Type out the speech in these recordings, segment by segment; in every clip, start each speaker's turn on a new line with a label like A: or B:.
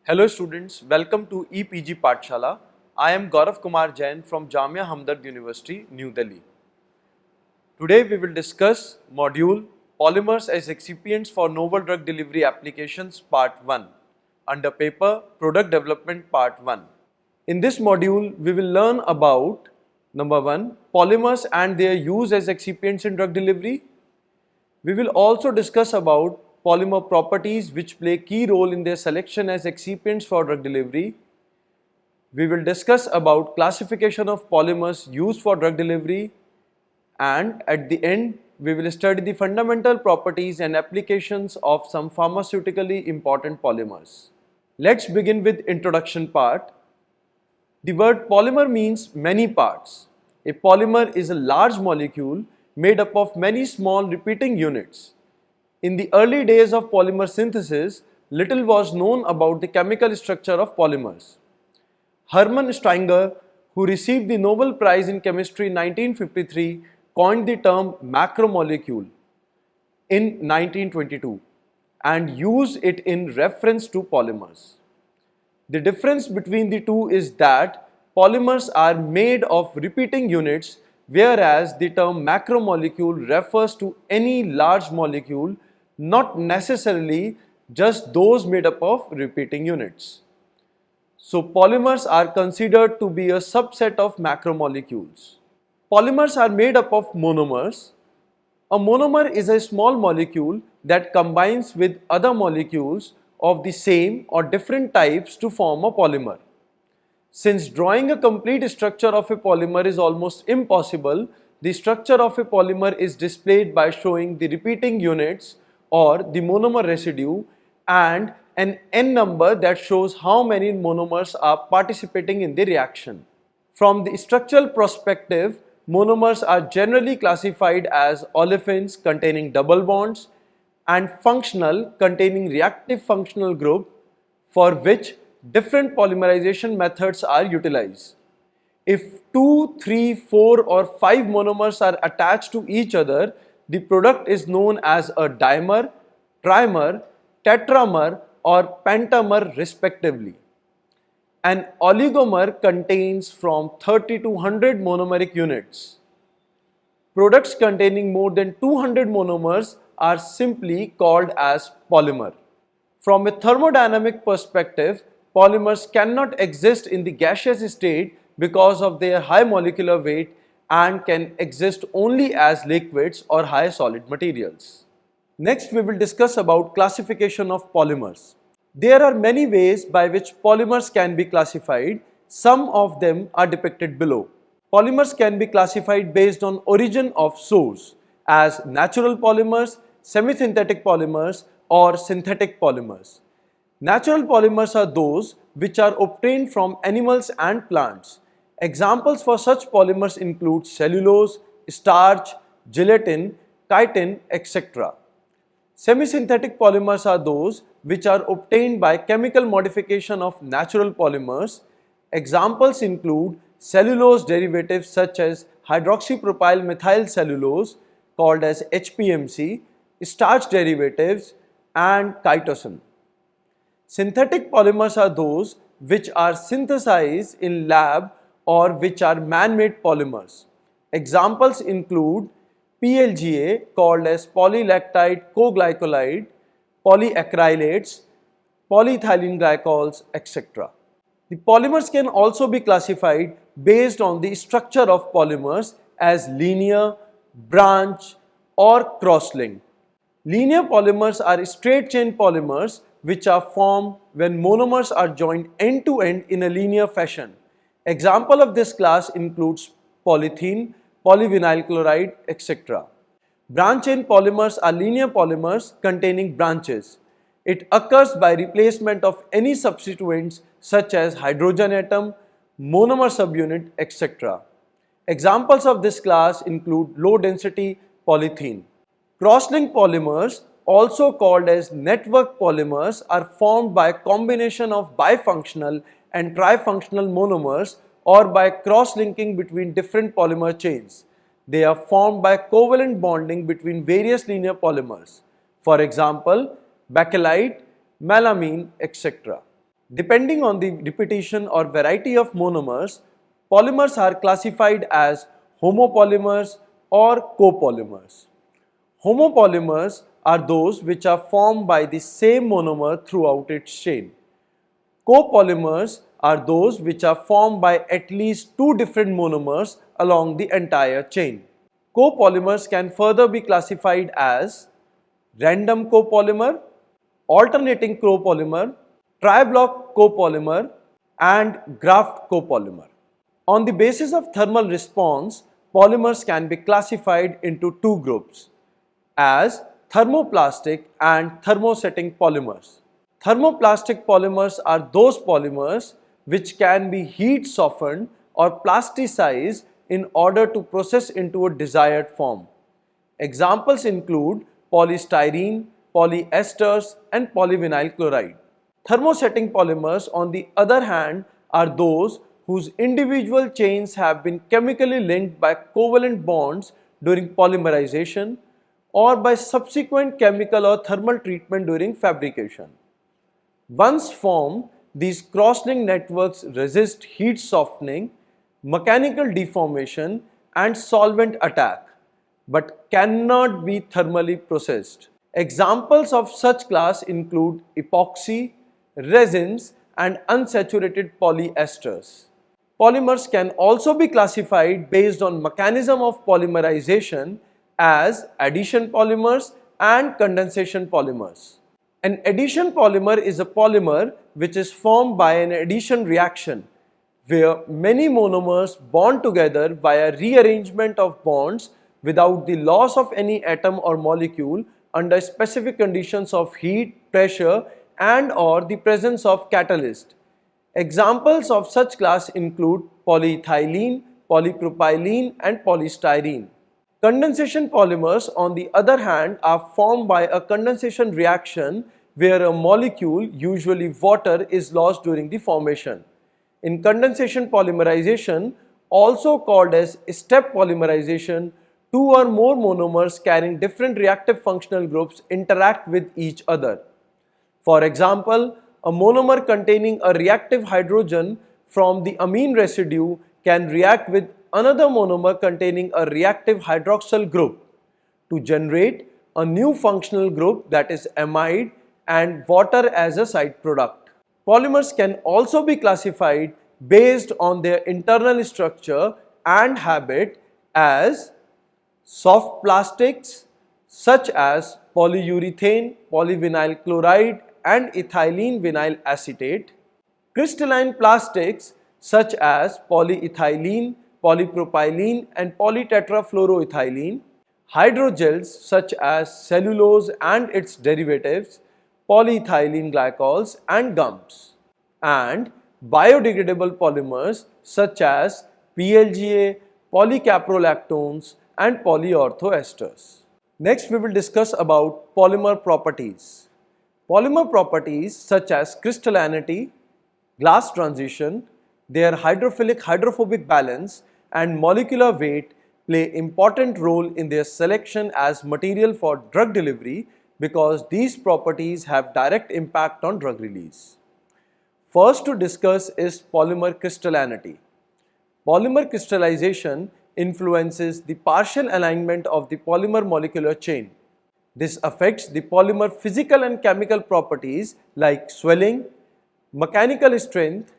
A: Hello students, welcome to EPG Pathshala. I am Gaurav Kumar Jain from Jamia Hamdard University, New Delhi. Today we will discuss module Polymers as Excipients for Novel Drug Delivery Applications Part 1 under paper Product Development Part 1. In this module we will learn about number 1 polymers and their use as excipients in drug delivery. We will also discuss about polymer properties which play key role in their selection as excipients for drug delivery. We will discuss about classification of polymers used for drug delivery, and at the end we will study the fundamental properties and applications of some pharmaceutically important polymers. Let's begin with introduction part. The word polymer means many parts. A polymer is a large molecule made up of many small repeating units. In the early days of polymer synthesis, little was known about the chemical structure of polymers. Hermann Steiger, who received the Nobel Prize in Chemistry in 1953, coined the term macromolecule in 1922 and used it in reference to polymers. The difference between the two is that polymers are made of repeating units, whereas the term macromolecule refers to any large molecule, not necessarily just those made up of repeating units. So polymers are considered to be a subset of macromolecules. Polymers are made up of monomers. A monomer is a small molecule that combines with other molecules of the same or different types to form a polymer. Since drawing a complete structure of a polymer is almost impossible, the structure of a polymer is displayed by showing the repeating units or the monomer residue and an n number that shows how many monomers are participating in the reaction. From the structural perspective, monomers are generally classified as olefins containing double bonds and functional containing reactive functional group, for which different polymerization methods are utilized. If 2, 3, 4 or 5 monomers are attached to each other, the product is known as a dimer, trimer, tetramer or pentamer respectively. An oligomer contains from 30 to 100 monomeric units. Products containing more than 200 monomers are simply called as polymer. From a thermodynamic perspective, polymers cannot exist in the gaseous state because of their high molecular weight and can exist only as liquids or high solid materials. Next, we will discuss about classification of polymers. There are many ways by which polymers can be classified. Some of them are depicted below. Polymers can be classified based on origin of source as natural polymers, semi-synthetic polymers or synthetic polymers. Natural polymers are those which are obtained from animals and plants. Examples for such polymers include cellulose, starch, gelatin, chitin, etc. Semi-synthetic polymers are those which are obtained by chemical modification of natural polymers. Examples include cellulose derivatives such as hydroxypropyl methyl cellulose called as HPMC, starch derivatives and chitosan. Synthetic polymers are those which are synthesized in lab or which are man-made polymers. Examples include PLGA called as polylactide coglycolide, polyacrylates, polyethylene glycols, etc. The polymers can also be classified based on the structure of polymers as linear, branch or cross-linked. Linear polymers are straight chain polymers which are formed when monomers are joined end to end in a linear fashion. Example of this class includes polythene, polyvinyl chloride, etc. Branch chain polymers are linear polymers containing branches. It occurs by replacement of any substituents such as hydrogen atom, monomer subunit, etc. Examples of this class include low density polythene. Cross-linked polymers, also called as network polymers, are formed by combination of bifunctional and trifunctional monomers or by cross-linking between different polymer chains. They are formed by covalent bonding between various linear polymers. For example, bakelite, melamine, etc. Depending on the repetition or variety of monomers, polymers are classified as homopolymers or copolymers. Homopolymers are those which are formed by the same monomer throughout its chain. Copolymers are those which are formed by at least two different monomers along the entire chain. Copolymers can further be classified as random copolymer, alternating copolymer, triblock copolymer, and graft copolymer. On the basis of thermal response, polymers can be classified into two groups as thermoplastic and thermosetting polymers. Thermoplastic polymers are those polymers which can be heat softened or plasticized in order to process into a desired form. Examples include polystyrene, polyesters, and polyvinyl chloride. Thermosetting polymers, on the other hand, are those whose individual chains have been chemically linked by covalent bonds during polymerization or by subsequent chemical or thermal treatment during fabrication. Once formed, these cross-link networks resist heat softening, mechanical deformation, and solvent attack, but cannot be thermally processed. Examples of such class include epoxy, resins, and unsaturated polyesters. Polymers can also be classified based on mechanism of polymerization as addition polymers and condensation polymers. An addition polymer is a polymer which is formed by an addition reaction where many monomers bond together via rearrangement of bonds without the loss of any atom or molecule under specific conditions of heat, pressure, and or the presence of catalyst. Examples of such class include polyethylene, polypropylene, and polystyrene. Condensation polymers, on the other hand, are formed by a condensation reaction where a molecule, usually water, is lost during the formation. In condensation polymerization, also called as step polymerization, two or more monomers carrying different reactive functional groups interact with each other. For example, a monomer containing a reactive hydrogen from the amine residue can react with another monomer containing a reactive hydroxyl group to generate a new functional group, that is amide, and water as a side product. Polymers can also be classified based on their internal structure and habit as soft plastics such as polyurethane, polyvinyl chloride, and ethylene vinyl acetate, crystalline plastics such as polyethylene, polypropylene, and polytetrafluoroethylene, hydrogels such as cellulose and its derivatives, polyethylene glycols, and gums, and biodegradable polymers such as PLGA, polycaprolactones, and polyorthoesters. Next, we will discuss about polymer properties. Polymer properties such as crystallinity, glass transition, their hydrophilic hydrophobic balance, and molecular weight play important role in their selection as material for drug delivery because these properties have direct impact on drug release. First to discuss is polymer crystallinity. Polymer crystallization influences the partial alignment of the polymer molecular chain. This affects the polymer physical and chemical properties like swelling, mechanical strength,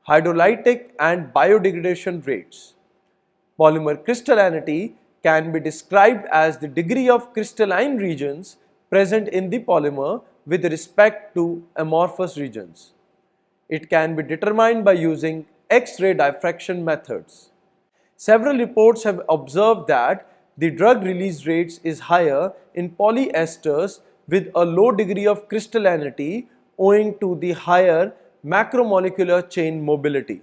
A: hydrolytic and biodegradation rates. Polymer crystallinity can be described as the degree of crystalline regions present in the polymer with respect to amorphous regions. It can be determined by using X-ray diffraction methods. Several reports have observed that the drug release rates is higher in polyesters with a low degree of crystallinity owing to the higher macromolecular chain mobility.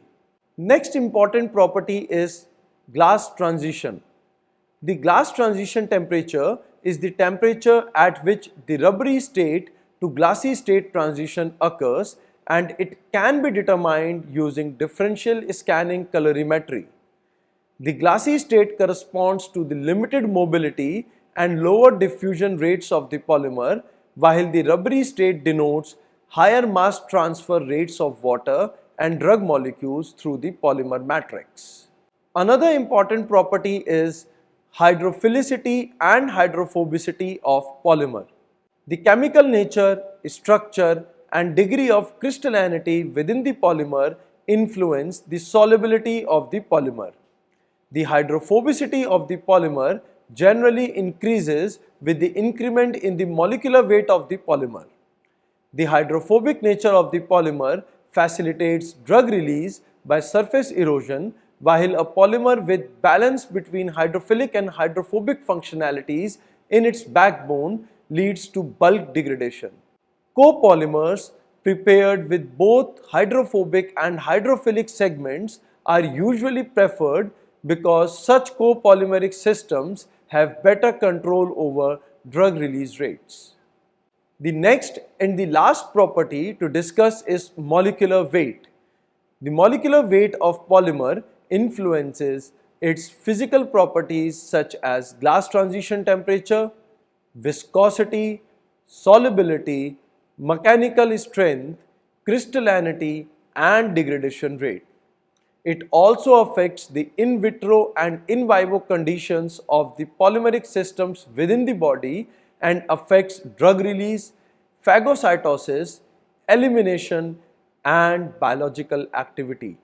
A: Next important property is glass transition. The glass transition temperature is the temperature at which the rubbery state to glassy state transition occurs, and it can be determined using differential scanning colorimetry. The glassy state corresponds to the limited mobility and lower diffusion rates of the polymer, while the rubbery state denotes higher mass transfer rates of water and drug molecules through the polymer matrix. Another important property is hydrophilicity and hydrophobicity of polymer. The chemical nature, structure and degree of crystallinity within the polymer influence the solubility of the polymer. The hydrophobicity of the polymer generally increases with the increment in the molecular weight of the polymer. The hydrophobic nature of the polymer facilitates drug release by surface erosion, while a polymer with balance between hydrophilic and hydrophobic functionalities in its backbone leads to bulk degradation. Copolymers prepared with both hydrophobic and hydrophilic segments are usually preferred because such copolymeric systems have better control over drug release rates. The next and the last property to discuss is molecular weight. The molecular weight of polymer influences its physical properties such as glass transition temperature, viscosity, solubility, mechanical strength, crystallinity and degradation rate. It also affects the in vitro and in vivo conditions of the polymeric systems within the body and affects drug release, phagocytosis, elimination and biological activity.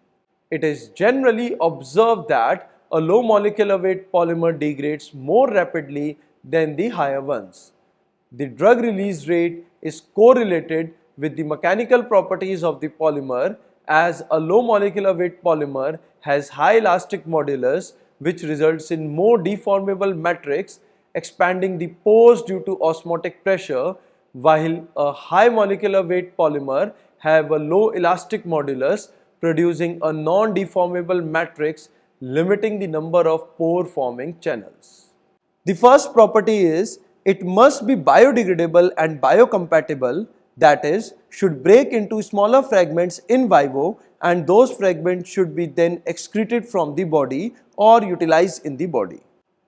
A: It is generally observed that a low molecular weight polymer degrades more rapidly than the higher ones. The drug release rate is correlated with the mechanical properties of the polymer, as a low molecular weight polymer has high elastic modulus, which results in more deformable matrix expanding the pores due to osmotic pressure, while a high molecular weight polymer have a low elastic modulus producing a non-deformable matrix limiting the number of pore forming channels. The first property is it must be biodegradable and biocompatible, that is, should break into smaller fragments in vivo and those fragments should be then excreted from the body or utilized in the body.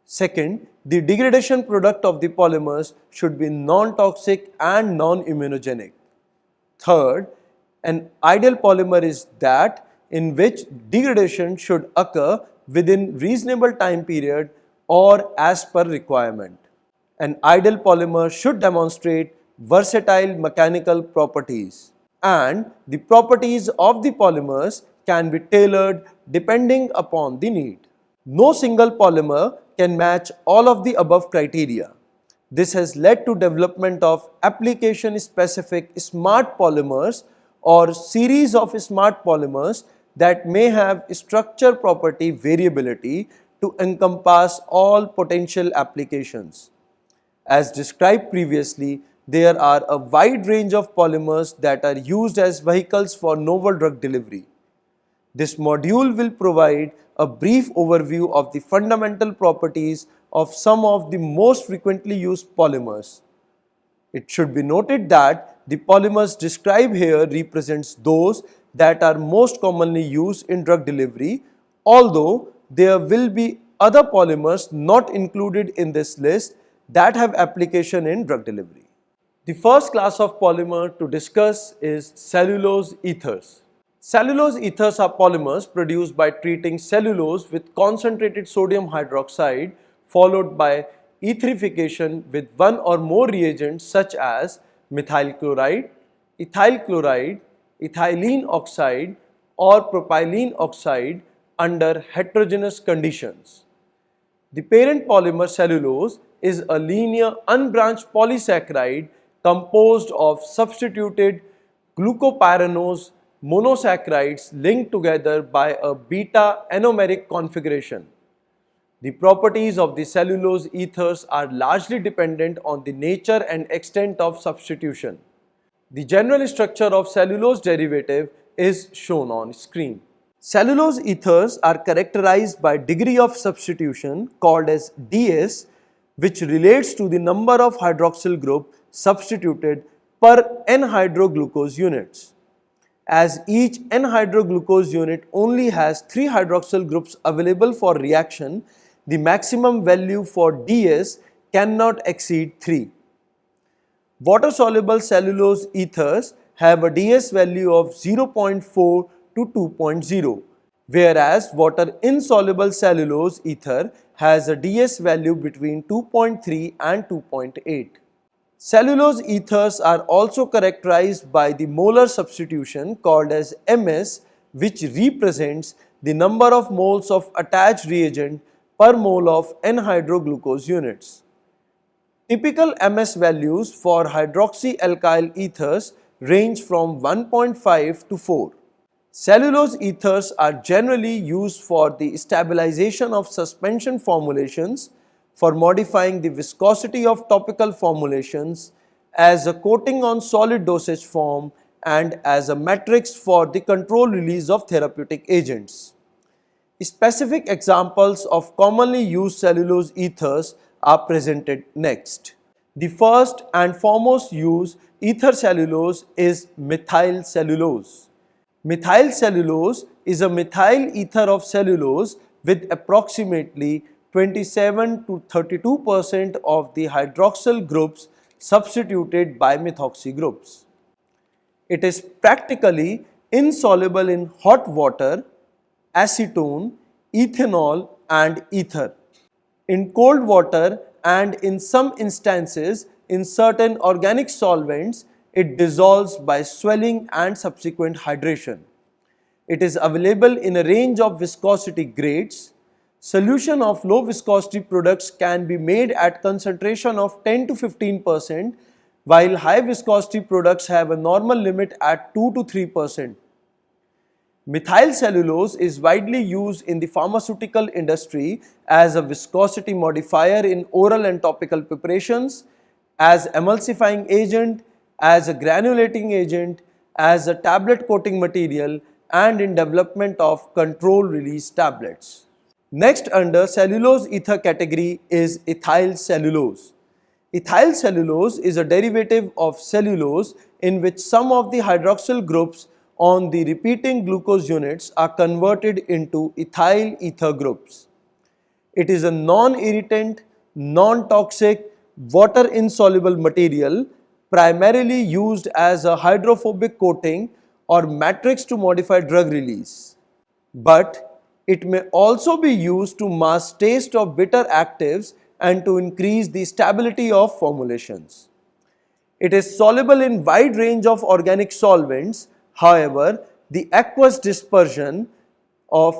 A: Second, the degradation product of the polymers should be non-toxic and non-immunogenic. Third, an ideal polymer is that in which degradation should occur within reasonable time period or as per requirement. An ideal polymer should demonstrate versatile mechanical properties, and the properties of the polymers can be tailored depending upon the need. No single polymer can match all of the above criteria. This has led to development of application-specific smart polymers or series of smart polymers that may have structure property variability to encompass all potential applications. As described previously, there are a wide range of polymers that are used as vehicles for novel drug delivery. This module will provide a brief overview of the fundamental properties of some of the most frequently used polymers. It should be noted that the polymers described here represents those that are most commonly used in drug delivery, although there will be other polymers not included in this list that have application in drug delivery. The first class of polymer to discuss is cellulose ethers. Cellulose ethers are polymers produced by treating cellulose with concentrated sodium hydroxide followed by etherification with one or more reagents such as methyl chloride, ethyl chloride, ethylene oxide or propylene oxide under heterogeneous conditions. The parent polymer cellulose is a linear unbranched polysaccharide composed of substituted glucopyranose monosaccharides linked together by a beta anomeric configuration. The properties of the cellulose ethers are largely dependent on the nature and extent of substitution. The general structure of cellulose derivative is shown on screen. Cellulose ethers are characterized by degree of substitution called as DS, which relates to the number of hydroxyl group substituted per N-hydroglucose units. As each N-hydroglucose unit only has 3 hydroxyl groups available for reaction, the maximum value for DS cannot exceed 3. Water-soluble cellulose ethers
B: have a DS value of 0.4 to 2.0, whereas water insoluble cellulose ether has a DS value between 2.3 and 2.8. Cellulose ethers are also characterized by the molar substitution called as MS, which represents the number of moles of attached reagent per mole of N-hydroglucose units. Typical MS values for hydroxyalkyl ethers range from 1.5 to 4. Cellulose ethers are generally used for the stabilization of suspension formulations, for modifying the viscosity of topical formulations, as a coating on solid dosage form, and as a matrix for the controlled release of therapeutic agents. Specific examples of commonly used cellulose ethers are presented next. The first and foremost use ether cellulose is methyl cellulose. Methyl cellulose is a methyl ether of cellulose with approximately 27 to 32% of the hydroxyl groups substituted by methoxy groups. It is practically insoluble in hot water, acetone, ethanol and ether. In cold water and in some instances in certain organic solvents, it dissolves by swelling and subsequent hydration. It is available in a range of viscosity grades. Solution of low viscosity products can be made at concentration of 10 to 15%, while high viscosity products have a normal limit at 2 to 3%. Methyl cellulose is widely used in the pharmaceutical industry as a viscosity modifier in oral and topical preparations, as emulsifying agent, as a granulating agent, as a tablet coating material, and in development of control release tablets. Next under cellulose ether category is ethyl cellulose. Ethyl cellulose is a derivative of cellulose in which some of the hydroxyl groups on the repeating glucose units are converted into ethyl ether groups. It is a non-irritant, non-toxic, water-insoluble material primarily used as a hydrophobic coating or matrix to modify drug release. But it may also be used to mask taste of bitter actives and to increase the stability of formulations. It is soluble in wide range of organic solvents. However, the aqueous dispersion of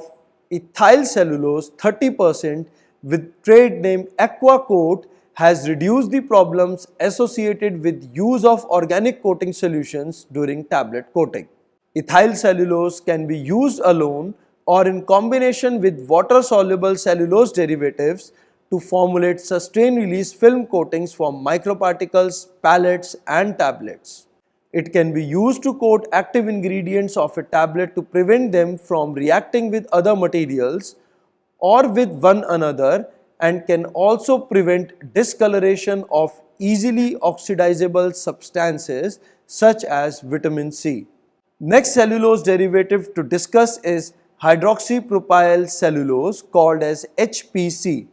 B: ethyl cellulose 30% with trade name AquaCoat has reduced the problems associated with use of organic coating solutions during tablet coating. Ethyl cellulose can be used alone or in combination with water-soluble cellulose derivatives to formulate sustained release film coatings for microparticles, pellets and tablets. It can be used to coat active ingredients of a tablet to prevent them from reacting with other materials or with one another, and can also prevent discoloration of easily oxidizable substances such as vitamin C. Next cellulose derivative to discuss is hydroxypropyl cellulose, called as HPC.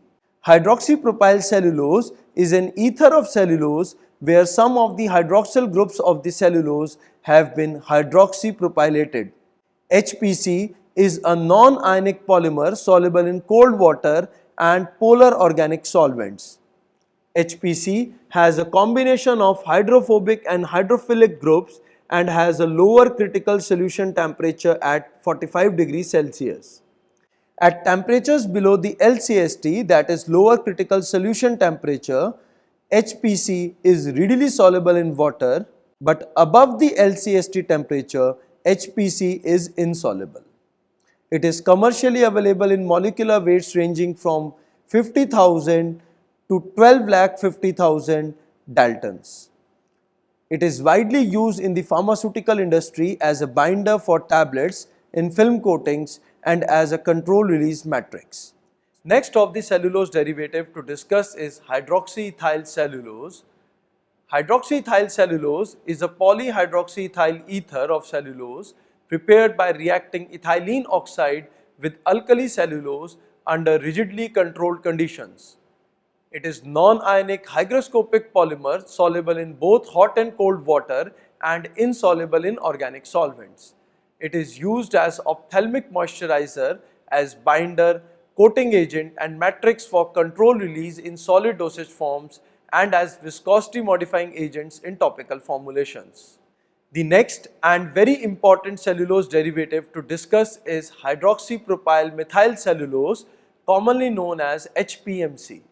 B: Hydroxypropyl cellulose is an ether of cellulose where some of the hydroxyl groups of the cellulose have been hydroxypropylated. HPC is a non-ionic polymer soluble in cold water and polar organic solvents. HPC has a combination of hydrophobic and hydrophilic groups and has a lower critical solution temperature at 45 degrees Celsius. At temperatures below the LCST, that is lower critical solution temperature, HPC is readily soluble in water, but above the LCST temperature, HPC is insoluble. It is commercially available in molecular weights ranging from 50,000 to 12,50,000 daltons. It is widely used in the pharmaceutical industry as a binder for tablets, in film coatings and as a control release matrix. Next of the cellulose derivative to discuss is hydroxyethyl cellulose. Hydroxyethyl cellulose is a polyhydroxyethyl ether of cellulose prepared by reacting ethylene oxide with alkali cellulose under rigidly controlled conditions. It is non-ionic hygroscopic polymer soluble in both hot and cold water
A: and insoluble in organic solvents. It is used as ophthalmic moisturizer, as binder, coating agent and matrix for control release in solid dosage forms, and as viscosity modifying agents in topical formulations. The next and very important cellulose derivative to discuss is hydroxypropyl methyl cellulose, commonly known as HPMC.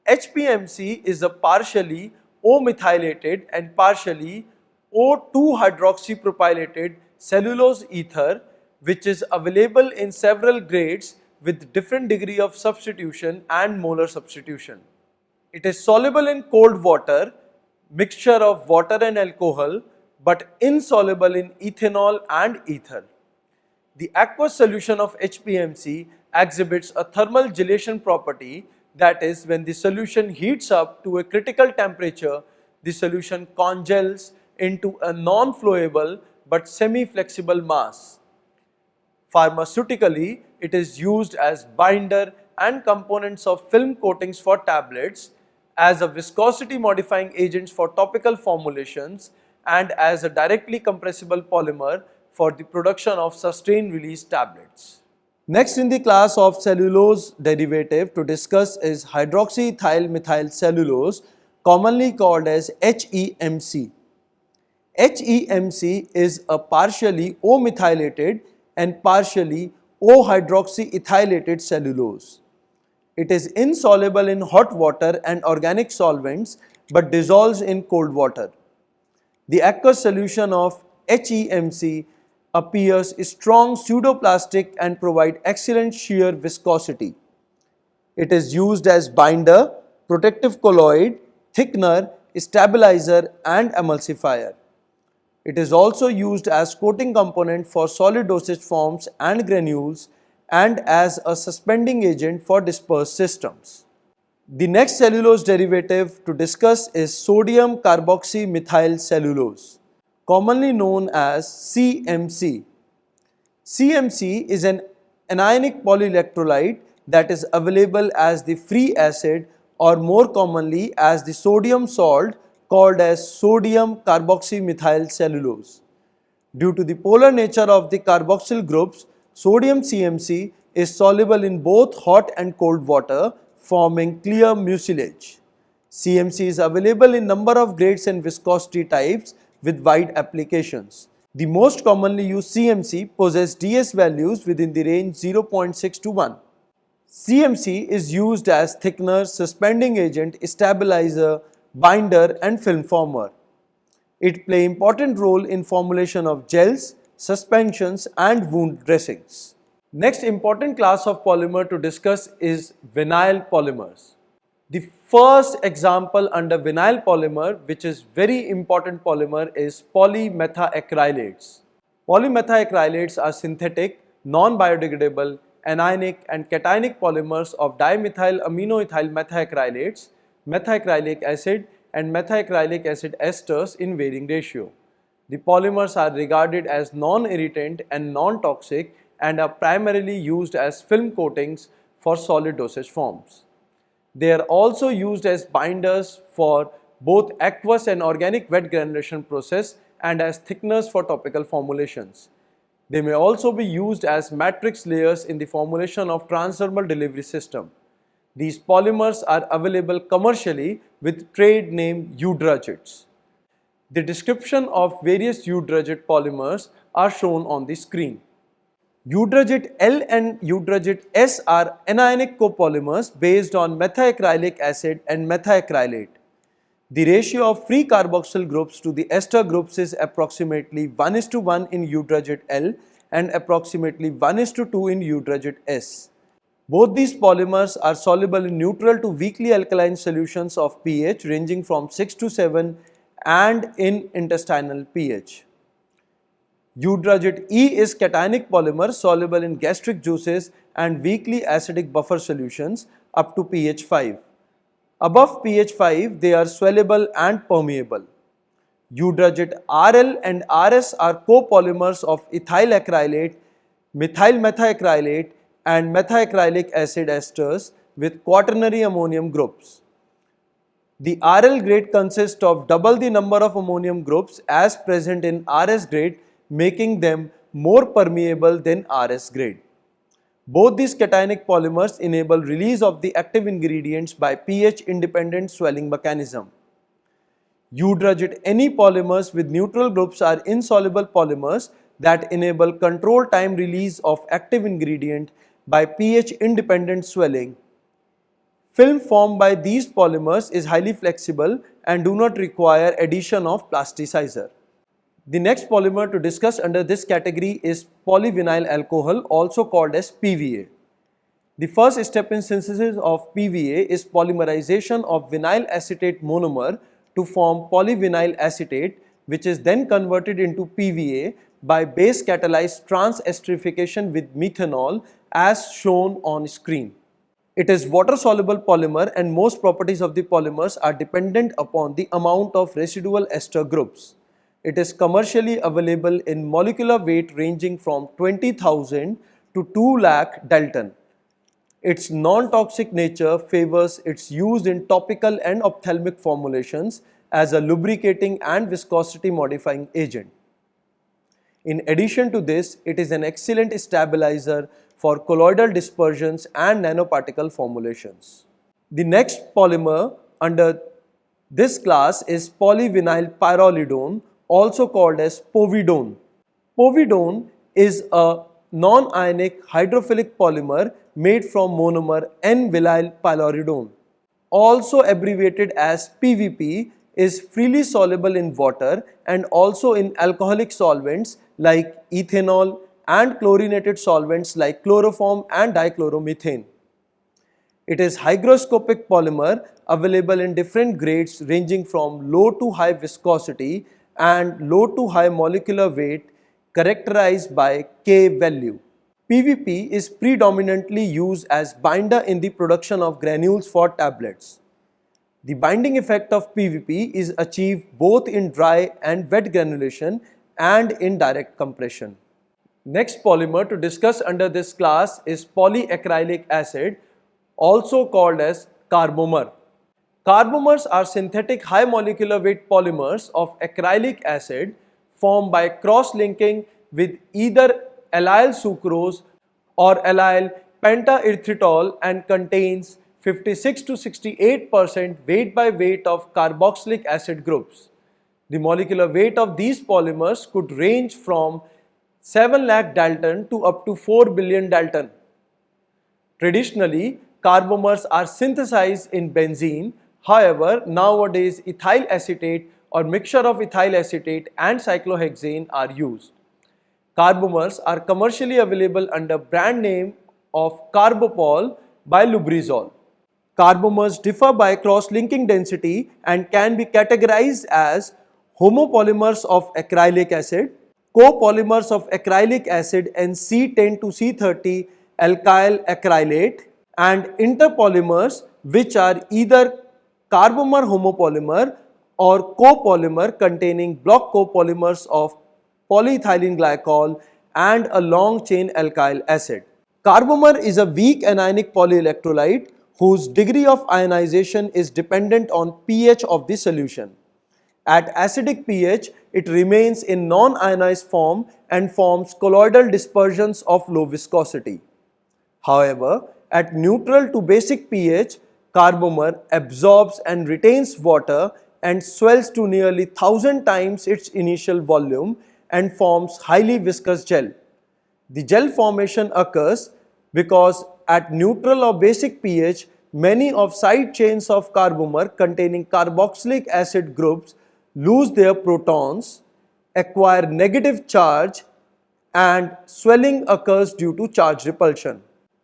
A: HPMC is a partially O-methylated and partially O2-hydroxypropylated cellulose ether which is available in several grades with different degree of substitution and molar substitution. It is soluble in cold water, mixture of water and alcohol, but insoluble in ethanol and ether. The aqueous solution of HPMC exhibits a thermal gelation property, that is, when the solution heats up to a critical temperature, the solution congels into a non-flowable but semi-flexible mass. Pharmaceutically, it is used as binder and components of film coatings for tablets, as a viscosity modifying agent for topical formulations, and as a directly compressible polymer for the production of sustained release tablets.
B: Next in the class of cellulose derivative to discuss is hydroxyethyl methyl cellulose, commonly called as HEMC. HEMC is a partially O-methylated and partially O-hydroxyethylated cellulose. It is insoluble in hot water and organic solvents but dissolves in cold water. The aqueous solution of HEMC appears strong pseudoplastic and provide excellent shear viscosity. It is used as binder, protective colloid, thickener, stabilizer and emulsifier. It is also used as coating component for solid dosage forms and granules and as a suspending agent for dispersed systems. The next cellulose derivative to discuss is sodium carboxymethyl cellulose, commonly known as CMC. CMC is an anionic polyelectrolyte that is available as the free acid or more commonly as the sodium salt called as sodium carboxymethyl cellulose. Due to the polar nature of the carboxyl groups, sodium CMC is soluble in both hot and cold water, forming clear mucilage. CMC is available in number of grades and viscosity types with wide applications. The most commonly used CMC possess DS values within the range 0.6 to 1. CMC is used as thickener, suspending agent, stabilizer, binder and film former. It plays important role in formulation of gels, suspensions and wound dressings. Next important class of polymer to discuss is vinyl polymers. The first example under vinyl polymer, which is very important polymer, is polymethaacrylates. Polymethaacrylates are synthetic, non-biodegradable, anionic and cationic polymers of dimethyl aminoethyl methaacrylates, methacrylic acid and methacrylic acid esters in varying ratio. The polymers are regarded as non-irritant and non-toxic and are primarily used as film coatings for solid dosage forms. They are also used as binders for both aqueous and organic wet granulation process and as thickeners for topical formulations. They may also be used as matrix layers in the formulation of transdermal delivery system. These polymers are available commercially with trade name Eudragits. The description of various Eudragit polymers are shown on the screen. Eudragit L and Eudragit S are anionic copolymers based on methacrylic acid and methacrylate. The ratio of free carboxyl groups to the ester groups is approximately 1:1 in Eudragit L and approximately 1:2 in Eudragit S. Both these polymers are soluble in neutral to weakly alkaline solutions of pH ranging from 6 to 7 and in intestinal pH. Eudragit E is cationic polymer soluble in gastric juices and weakly acidic buffer solutions up to pH 5. Above pH 5, they are soluble and permeable. Eudragit RL and RS are copolymers of ethyl acrylate, methyl methacrylate and methacrylic acid esters with quaternary ammonium groups. The RL grade consists of double the number of ammonium groups as present in RS grade, making them more permeable than RS grade. Both these cationic polymers enable release of the active ingredients by pH independent swelling mechanism. Eudragit any polymers with neutral groups are insoluble polymers that enable control time release of active ingredient by pH independent swelling. Film formed by these polymers is highly flexible and do not require addition of plasticizer. The next polymer to discuss under this category is polyvinyl alcohol, also called as PVA. The first step in synthesis of PVA is polymerization of vinyl acetate monomer to form polyvinyl acetate, which is then converted into PVA by base catalyzed trans-esterification with methanol as shown on screen. It is water-soluble polymer and most properties of the polymers are dependent upon the amount of residual ester groups. It is commercially available in molecular weight ranging from 20,000 to 2 lakh Dalton. Its non-toxic nature favors its use in topical and ophthalmic formulations as a lubricating and viscosity modifying agent. In addition to this, it is an excellent stabilizer for colloidal dispersions and nanoparticle formulations. The next polymer under this class is polyvinyl pyrrolidone, also called as povidone. Povidone is a non-ionic hydrophilic polymer made from monomer N-vinyl pyrrolidone. Also abbreviated as PVP, is freely soluble in water and also in alcoholic solvents like ethanol and chlorinated solvents like chloroform and dichloromethane. It is hygroscopic polymer available in different grades ranging from low to high viscosity and low to high molecular weight characterized by K value. PVP is predominantly used as binder in the production of granules for tablets. The binding effect of PVP is achieved both in dry and wet granulation and in direct compression. Next polymer to discuss under this class is polyacrylic acid, also called as carbomer. Carbomers are synthetic high molecular weight polymers of acrylic acid formed by cross-linking with either allyl sucrose or allyl pentaerythritol and contains 56 to 68% weight by weight of carboxylic acid groups. The molecular weight of these polymers could range from 7 lakh Dalton to up to 4 billion Dalton. Traditionally, carbomers are synthesized in benzene. However, nowadays ethyl acetate or mixture of ethyl acetate and cyclohexane are used. Carbomers are commercially available under brand name of Carbopol by Lubrizol. Carbomers differ by cross-linking density and can be categorized as homopolymers of acrylic acid, copolymers of acrylic acid and C10 to C30 alkyl acrylate, and interpolymers which are either carbomer homopolymer or copolymer containing block copolymers of polyethylene glycol and a long chain alkyl acid. Carbomer is a weak anionic polyelectrolyte whose degree of ionization is dependent on pH of the solution. At acidic pH, it remains in non-ionized form and forms colloidal dispersions of low viscosity. However, at neutral to basic pH, carbomer absorbs and retains water and swells to nearly 1000 times its initial volume and forms highly viscous gel. The gel formation occurs because at neutral or basic pH, many of side chains of carbomer containing carboxylic acid groups lose their protons, acquire negative charge, and swelling occurs due to charge repulsion.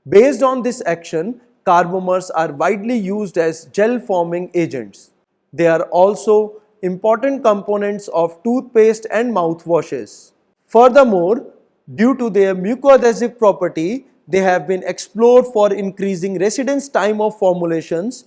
B: Based on this action, carbomers are widely used as gel forming agents. They are also important components of toothpaste and mouthwashes. Furthermore, due to their mucoadhesive property, they have been explored for increasing residence time of formulations,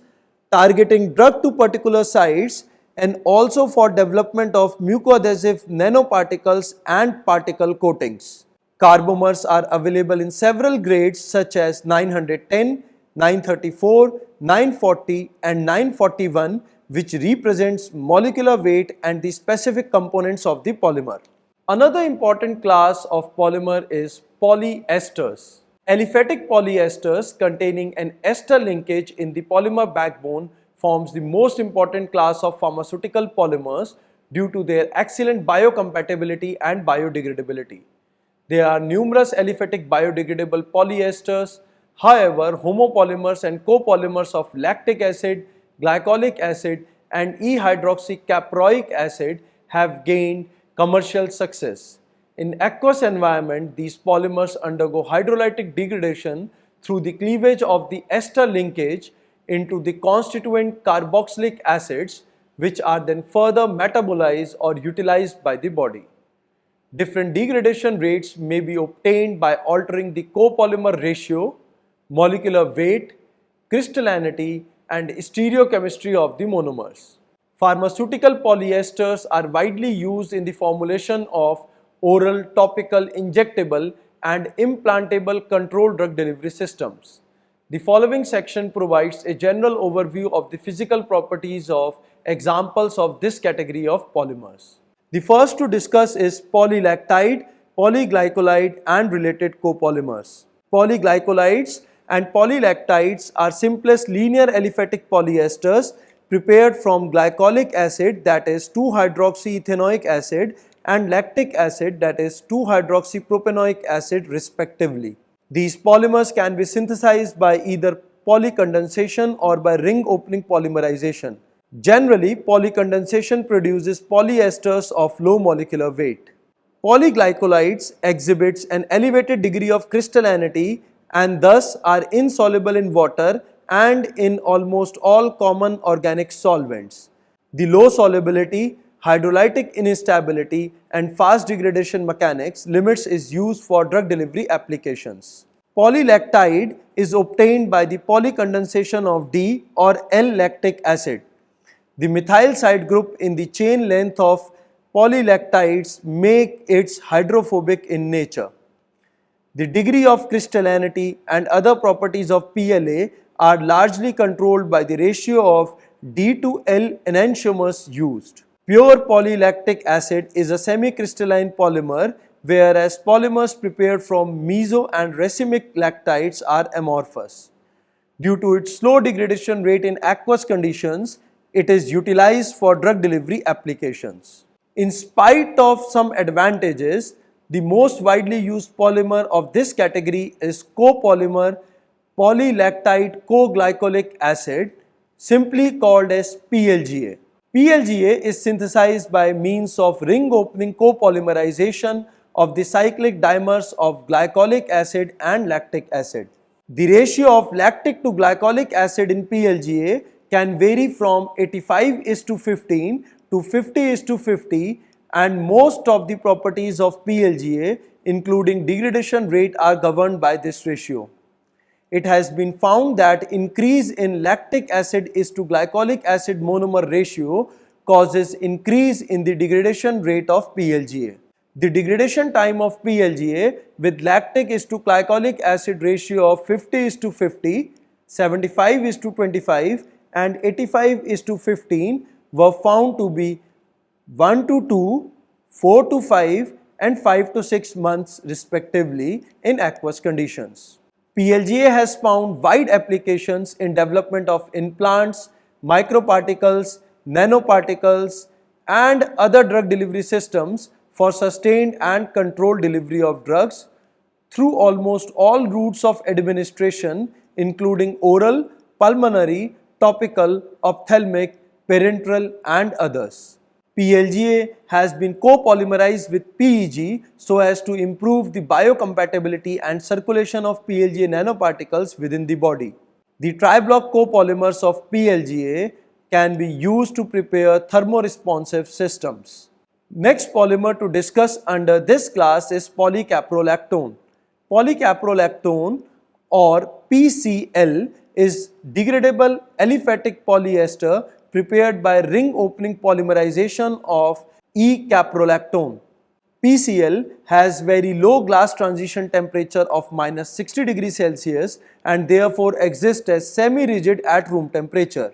B: targeting drug to particular sites, and also for development of mucoadhesive nanoparticles and particle coatings. Carbomers are available in several grades such as 910, 934, 940 and 941, which represents molecular weight and the specific components of the polymer. Another important class of polymer is polyesters. Aliphatic polyesters containing an ester linkage in the polymer backbone forms the most important class of pharmaceutical polymers due to their excellent biocompatibility and biodegradability. There are numerous aliphatic biodegradable polyesters. However, homopolymers and copolymers of lactic acid, glycolic acid and E-hydroxycaproic acid have gained commercial success. In aqueous environment, these polymers undergo hydrolytic degradation through the cleavage of the ester linkage into the constituent carboxylic acids, which are then further metabolized or utilized by the body. Different degradation rates may be obtained by altering the copolymer ratio, molecular weight, crystallinity, and stereochemistry of the monomers. Pharmaceutical polyesters are widely used in the formulation of oral, topical, injectable, and implantable controlled drug delivery systems. The following section provides a general overview of the physical properties of examples of this category of polymers. The first to discuss is polylactide, polyglycolide, and related copolymers. Polyglycolides and polylactides are simplest linear aliphatic polyesters prepared from glycolic acid, that is 2-hydroxyethanoic acid, and lactic acid, that is 2-hydroxypropanoic acid respectively. These polymers can be synthesized by either polycondensation or by ring opening polymerization. Generally, polycondensation produces polyesters of low molecular weight. Polyglycolides exhibits an elevated degree of crystallinity and thus are insoluble in water and in almost all common organic solvents. The low solubility, hydrolytic instability and fast degradation mechanics limits its use for drug delivery applications. Polylactide is obtained by the polycondensation of D or L-lactic acid. The methyl side group in the chain length of polylactides make it hydrophobic in nature. The degree of crystallinity and other properties of PLA are largely controlled by the ratio of D to L enantiomers used. Pure polylactic acid is a semi-crystalline polymer, whereas polymers prepared from meso and racemic lactides are amorphous. Due to its slow degradation rate in aqueous conditions, it is utilized for drug delivery applications. In spite of some advantages, the most widely used polymer of this category is copolymer polylactide coglycolic acid, simply called as PLGA. PLGA is synthesized by means of ring opening copolymerization of the cyclic dimers of glycolic acid and lactic acid. The ratio of lactic to glycolic acid in PLGA can vary from 85:15 to 50:50, and most of the properties of PLGA, including degradation rate, are governed by this ratio. It has been found that increase in lactic acid is to glycolic acid monomer ratio causes increase in the degradation rate of PLGA. The degradation time of PLGA with lactic is to glycolic acid ratio of 50:50, 75:25 and 85:15 were found to be 1 to 2, 4 to 5 and 5 to 6 months respectively in aqueous conditions. PLGA has found wide applications in development of implants, microparticles, nanoparticles and other drug delivery systems for sustained and controlled delivery of drugs through almost all routes of administration, including oral, pulmonary, topical, ophthalmic, parenteral and others. PLGA has been copolymerized with PEG so as to improve the biocompatibility and circulation of PLGA nanoparticles within the body. The triblock copolymers of PLGA can be used to prepare thermoresponsive systems. Next polymer to discuss under this class is polycaprolactone. Polycaprolactone or PCl is degradable aliphatic polyester prepared by ring opening polymerization of E-caprolactone. PCl has very low glass transition temperature of -60 degrees Celsius and therefore exists as semi-rigid at room temperature.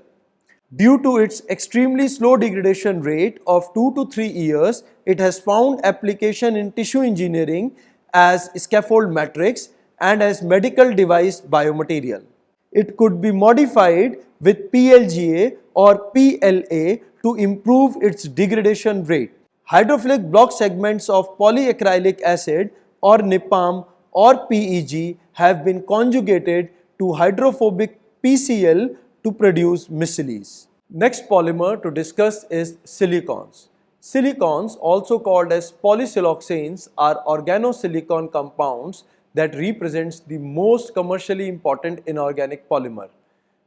B: Due to its extremely slow degradation rate of 2 to 3 years, it has found application in tissue engineering as scaffold matrix and as medical device biomaterial. It could be modified with PLGA or PLA to improve its degradation rate. Hydrophilic block segments of polyacrylic acid or NIPAM or PEG have been conjugated to hydrophobic PCl to produce micelles. Next polymer to discuss is silicons. Silicons, also called as polysiloxanes, are organosilicon compounds that represents the most commercially important inorganic polymer.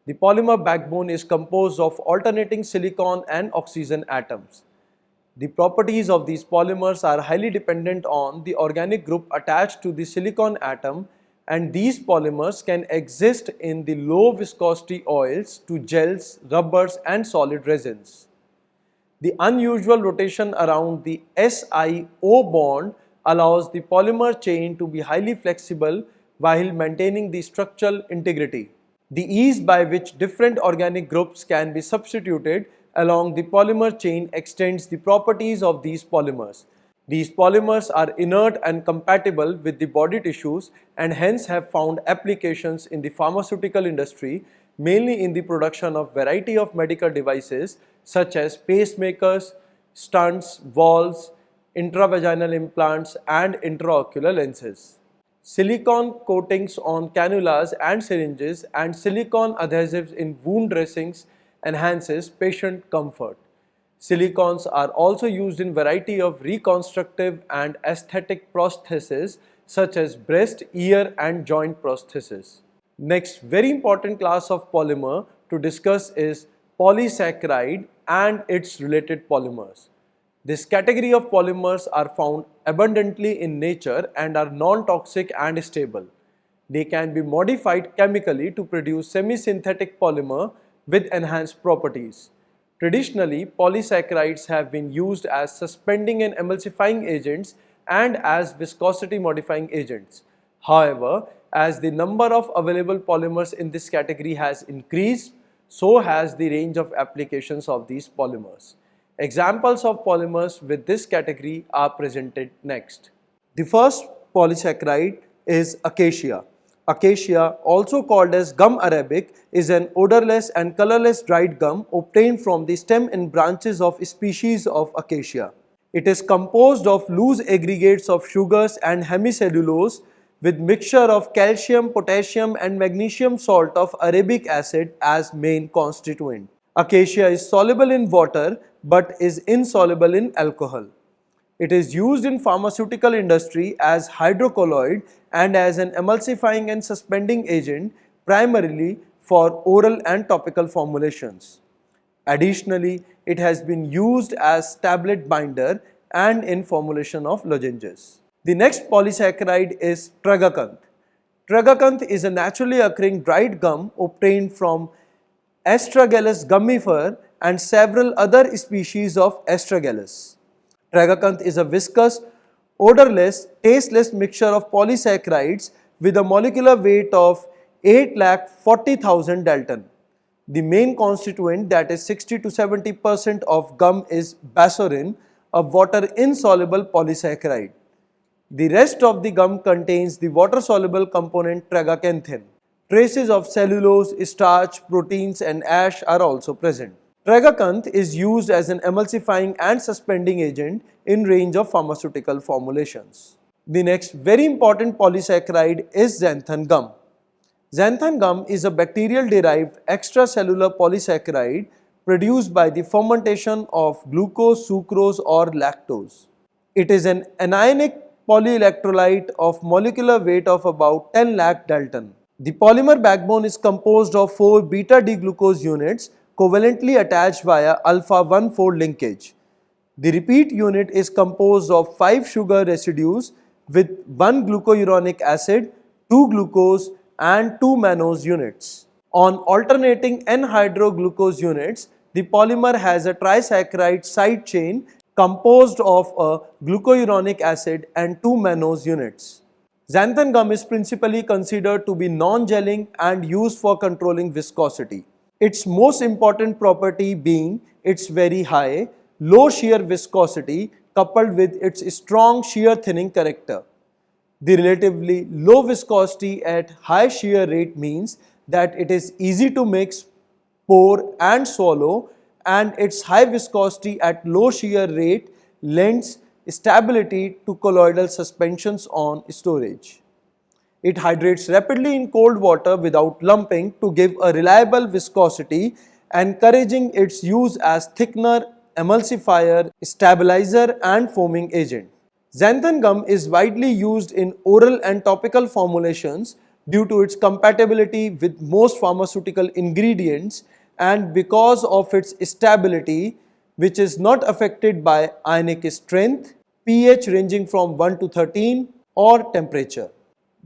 B: The polymer backbone is composed of alternating silicon and oxygen atoms. The properties of these polymers are highly dependent on the organic group attached to the silicon atom, and these polymers can exist in the low viscosity oils to gels, rubbers and solid resins. The unusual rotation around the SiO bond allows the polymer chain to be highly flexible while maintaining the structural integrity. The ease by which different organic groups can be substituted along the polymer chain extends the properties of these polymers. These polymers are inert and compatible with the body tissues and hence have found applications in the pharmaceutical industry, mainly in the production of variety of medical devices such as pacemakers, stents, valves, intravaginal implants and intraocular lenses. Silicone coatings on cannulas and syringes and silicone adhesives in wound dressings enhances patient comfort. Silicons are also used in variety of reconstructive and aesthetic prostheses such as breast, ear and joint prostheses. Next very important class of polymer to discuss is polysaccharide and its related polymers. This category of polymers are found abundantly in nature and are non-toxic and stable. They can be modified chemically to produce semi-synthetic polymer with enhanced properties. Traditionally, polysaccharides have been used as suspending and emulsifying agents and as viscosity modifying agents. However, as the number of available polymers in this category has increased, so has the range of applications of these polymers. Examples of polymers with this category are presented next. The first polysaccharide is acacia. Acacia, also called as gum arabic, is an odorless and colorless dried gum obtained from the stem and branches of species of acacia. It is composed of loose aggregates of sugars and hemicellulose with mixture of calcium, potassium and magnesium salt of arabic acid as main constituent. Acacia is soluble in water but is insoluble in alcohol. It is used in pharmaceutical industry as hydrocolloid and as an emulsifying and suspending agent primarily for oral and topical formulations. Additionally, it has been used as tablet binder and in formulation of lozenges. The next polysaccharide is tragacanth. Tragacanth is a naturally occurring dried gum obtained from Astragalus gummifer and several other species of Astragalus. Tragacanth is a viscous, odorless, tasteless mixture of polysaccharides with a molecular weight of 8,40,000 Dalton. The main constituent, that is 60 to 70% of gum, is basorin, a water-insoluble polysaccharide. The rest of the gum contains the water-soluble component tragacanthin. Traces of cellulose, starch, proteins and ash are also present. Tragacanth is used as an emulsifying and suspending agent in range of pharmaceutical formulations. The next very important polysaccharide is xanthan gum. Xanthan gum is a bacterial derived extracellular polysaccharide produced by the fermentation of glucose, sucrose or lactose. It is an anionic polyelectrolyte of molecular weight of about 10 lakh Dalton. The polymer backbone is composed of 4 beta-D-glucose units covalently attached via alpha-1,4 linkage. The repeat unit is composed of 5 sugar residues with 1 glucouronic acid, 2 glucose and 2 mannose units. On alternating N-hydroglucose units, the polymer has a trisaccharide side chain composed of a glucouronic acid and 2 mannose units. Xanthan gum is principally considered to be non-gelling and used for controlling viscosity. Its most important property being its very high, low shear viscosity coupled with its strong shear thinning character. The relatively low viscosity at high shear rate means that it is easy to mix, pour and swallow, and its high viscosity at low shear rate lends stability to colloidal suspensions on storage. It hydrates rapidly in cold water without lumping to give a reliable viscosity, encouraging its use as thickener, emulsifier, stabilizer and foaming agent. Xanthan gum is widely used in oral and topical formulations due to its compatibility with most pharmaceutical ingredients and because of its stability, which is not affected by ionic strength, pH ranging from 1 to 13 or temperature.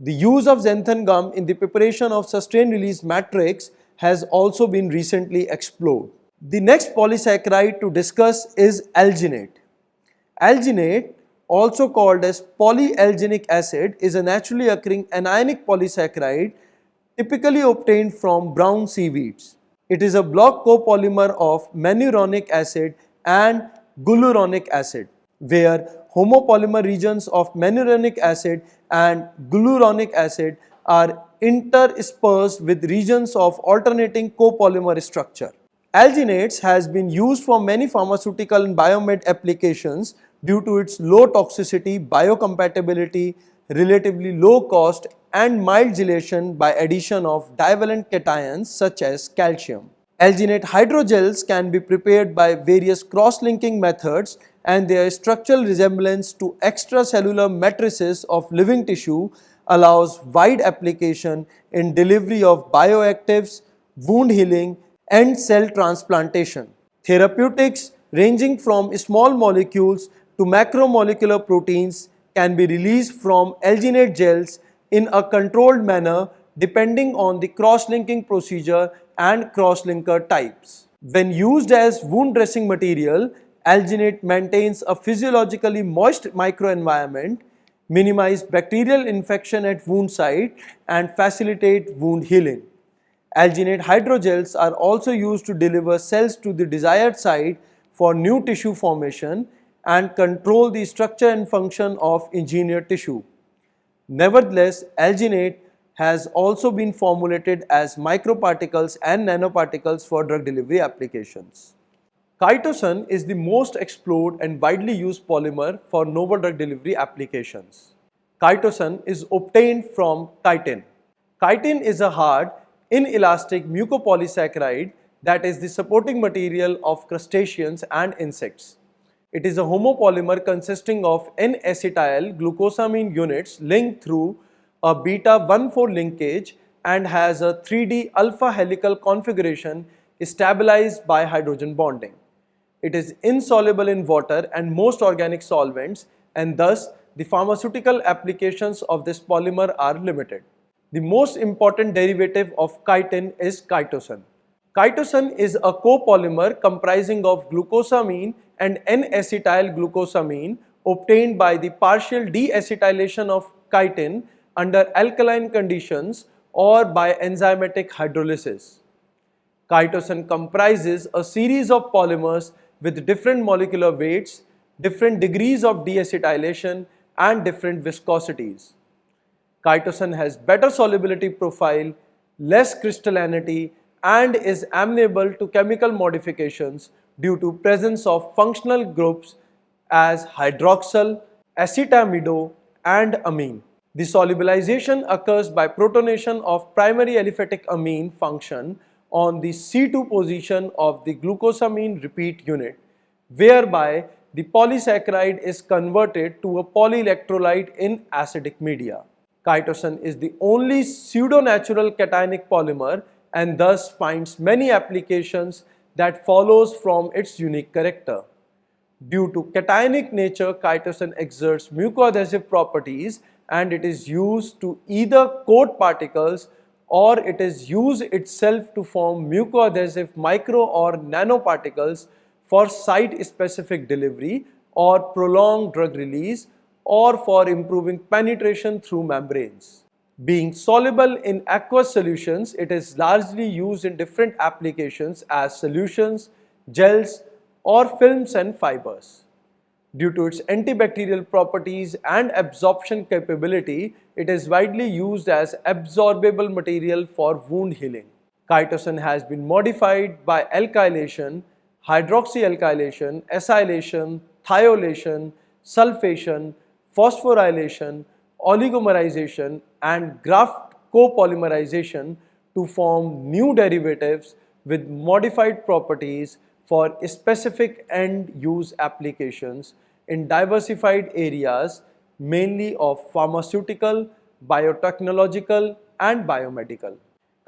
B: The use of xanthan gum in the preparation of sustained release matrix has also been recently explored. The next polysaccharide to discuss is alginate. Alginate, also called as polyalginic acid, is a naturally occurring anionic polysaccharide typically obtained from brown seaweeds. It is a block copolymer of mannuronic acid and galluronic acid, where homopolymer regions of mannuronic acid and galluronic acid are interspersed with regions of alternating copolymer structure. Alginates has been used for many pharmaceutical and biomed applications due to its low toxicity, biocompatibility, relatively low cost and mild gelation by addition of divalent cations such as calcium. Alginate hydrogels can be prepared by various cross-linking methods and their structural resemblance to extracellular matrices of living tissue allows wide application in delivery of bioactives, wound healing and cell transplantation. Therapeutics ranging from small molecules to macromolecular proteins can be released from alginate gels in a controlled manner depending on the cross-linking procedure and cross-linker types. When used as wound dressing material, alginate maintains a physiologically moist microenvironment, minimize bacterial infection at wound site and facilitate wound healing. Alginate hydrogels are also used to deliver cells to the desired site for new tissue formation and control the structure and function of engineered tissue. Nevertheless, alginate has also been formulated as microparticles and nanoparticles for drug delivery applications. Chitosan is the most explored and widely used polymer for novel drug delivery applications. Chitosan is obtained from chitin. Chitin is a hard, inelastic mucopolysaccharide that is the supporting material of crustaceans and insects. It is a homopolymer consisting of N-acetyl glucosamine units linked through a beta-1,4 linkage and has a 3D alpha helical configuration stabilized by hydrogen bonding. It is insoluble in water and most organic solvents, and thus the pharmaceutical applications of this polymer are limited. The most important derivative of chitin is chitosan. Chitosan is a copolymer comprising of glucosamine and N-acetyl glucosamine obtained by the partial deacetylation of chitin under alkaline conditions or by enzymatic hydrolysis. Chitosan comprises a series of polymers with different molecular weights, different degrees of deacetylation and different viscosities. Chitosan has better solubility profile, less crystallinity and is amenable to chemical modifications due to presence of functional groups as hydroxyl, acetamido and amine. The solubilization occurs by protonation of primary aliphatic amine function on the C2 position of the glucosamine repeat unit, whereby the polysaccharide is converted to a polyelectrolyte in acidic media. Chitosan is the only pseudo-natural cationic polymer and thus finds many applications that follows from its unique character. Due to cationic nature, chitosan exerts mucoadhesive properties and it is used to either coat particles or it is used itself to form mucoadhesive micro or nanoparticles for site-specific delivery or prolonged drug release or for improving penetration through membranes. Being soluble in aqueous solutions, it is largely used in different applications as solutions, gels, or films and fibers. Due to its antibacterial properties and absorption capability, it is widely used as absorbable material for wound healing. Chitosan has been modified by alkylation, hydroxyalkylation, acylation, thiolation, sulfation, phosphorylation, oligomerization, and graft copolymerization to form new derivatives with modified properties for specific end-use applications in diversified areas, mainly of pharmaceutical, biotechnological, and biomedical.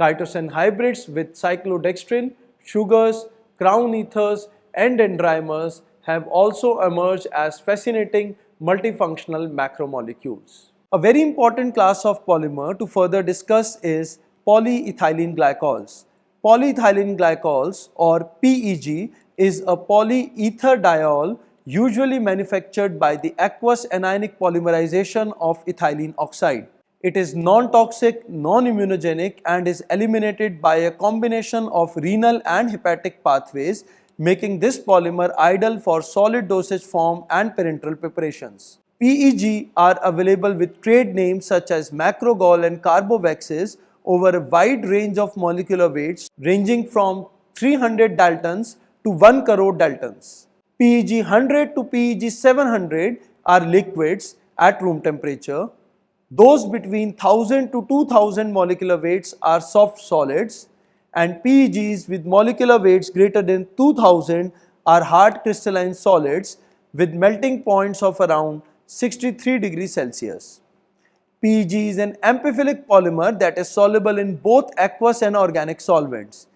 B: Chitosan hybrids with cyclodextrin, sugars, crown ethers, and dendrimers have also emerged as fascinating multifunctional macromolecules. A very important class of polymer to further discuss is polyethylene glycols. Polyethylene glycols or PEG is a polyetherdiol usually manufactured by the aqueous anionic polymerization of ethylene oxide. It is non-toxic, non-immunogenic and is eliminated by a combination of renal and hepatic pathways, making this polymer ideal for solid dosage form and parenteral preparations. PEG are available with trade names such as Macrogol and Carbovaxis over a wide range of molecular weights ranging from 300 daltons to 1 crore daltons. PEG 100 to PEG 700 are liquids at room temperature. Those between 1000 to 2000 molecular weights are soft solids, and PEGs with molecular weights greater than 2000 are hard crystalline solids with melting points of around 63 degrees Celsius. PEG is an amphiphilic polymer that is soluble in both aqueous and organic solvents.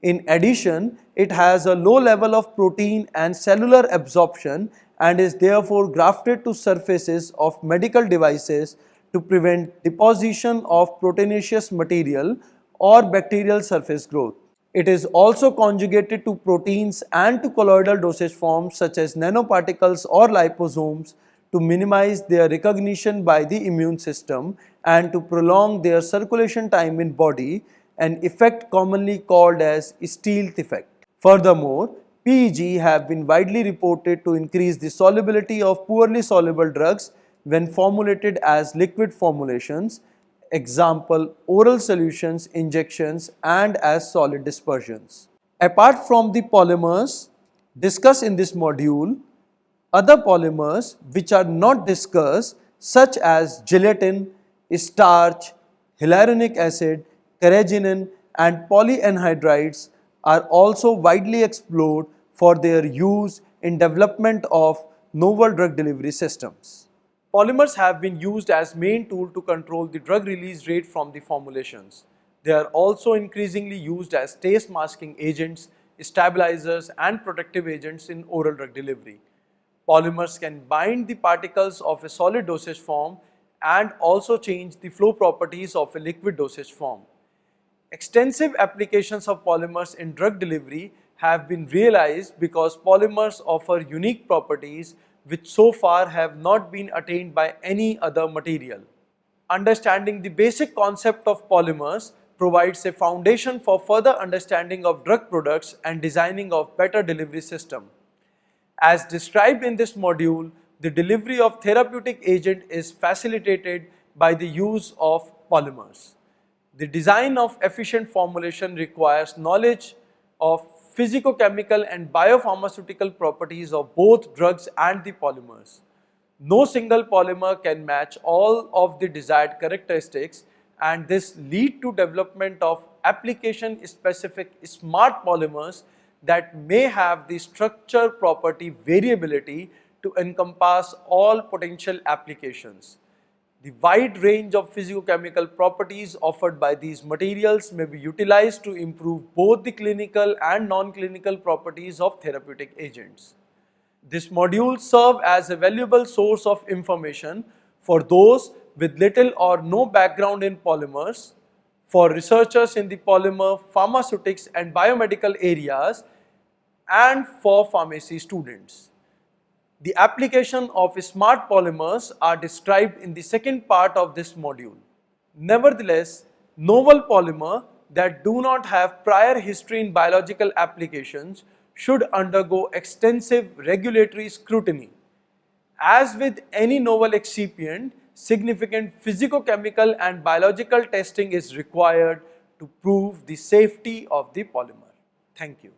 B: In addition, it has a low level of protein and cellular absorption and is therefore grafted to surfaces of medical devices to prevent deposition of proteinaceous material or bacterial surface growth. It is also conjugated to proteins and to colloidal dosage forms such as nanoparticles or liposomes to minimize their recognition by the immune system and to prolong their circulation time in body, an effect commonly called as stealth effect. Furthermore, PEG have been widely reported to increase the solubility of poorly soluble drugs when formulated as liquid formulations, example oral solutions, injections, and as solid dispersions. Apart from the polymers discussed in this module, other polymers which are not discussed such as gelatin, starch, hyaluronic acid, carrageenan and polyanhydrides are also widely explored for their use in development of novel drug delivery systems. Polymers have been used as main tool to control the drug release rate from the formulations. They are also increasingly used as taste masking agents, stabilizers and protective agents in oral drug delivery. Polymers can bind the particles of a solid dosage form and also change the flow properties of a liquid dosage form. Extensive applications of polymers in drug delivery have been realized because polymers offer unique properties which so far have not been attained by any other material. Understanding the basic concept of polymers provides a foundation for further understanding of drug products and designing of better delivery system. As described in this module, the delivery of therapeutic agent is facilitated by the use of polymers. The design of efficient formulation requires knowledge of physicochemical and biopharmaceutical properties of both drugs and the polymers. No single polymer can match all of the desired characteristics, and this leads to development of application specific smart polymers that may have the structure property variability to encompass all potential applications. The wide range of physicochemical properties offered by these materials may be utilized to improve both the clinical and non-clinical properties of therapeutic agents. This module serves as a valuable source of information for those with little or no background in polymers, for researchers in the polymer, pharmaceutics and biomedical areas, and for pharmacy students. The application of smart polymers are described in the second part of this module.
A: Nevertheless, novel polymer that do not have prior history in biological applications should undergo extensive regulatory scrutiny. As with any novel excipient, significant physicochemical and biological testing is required to prove the safety of the polymer. Thank you.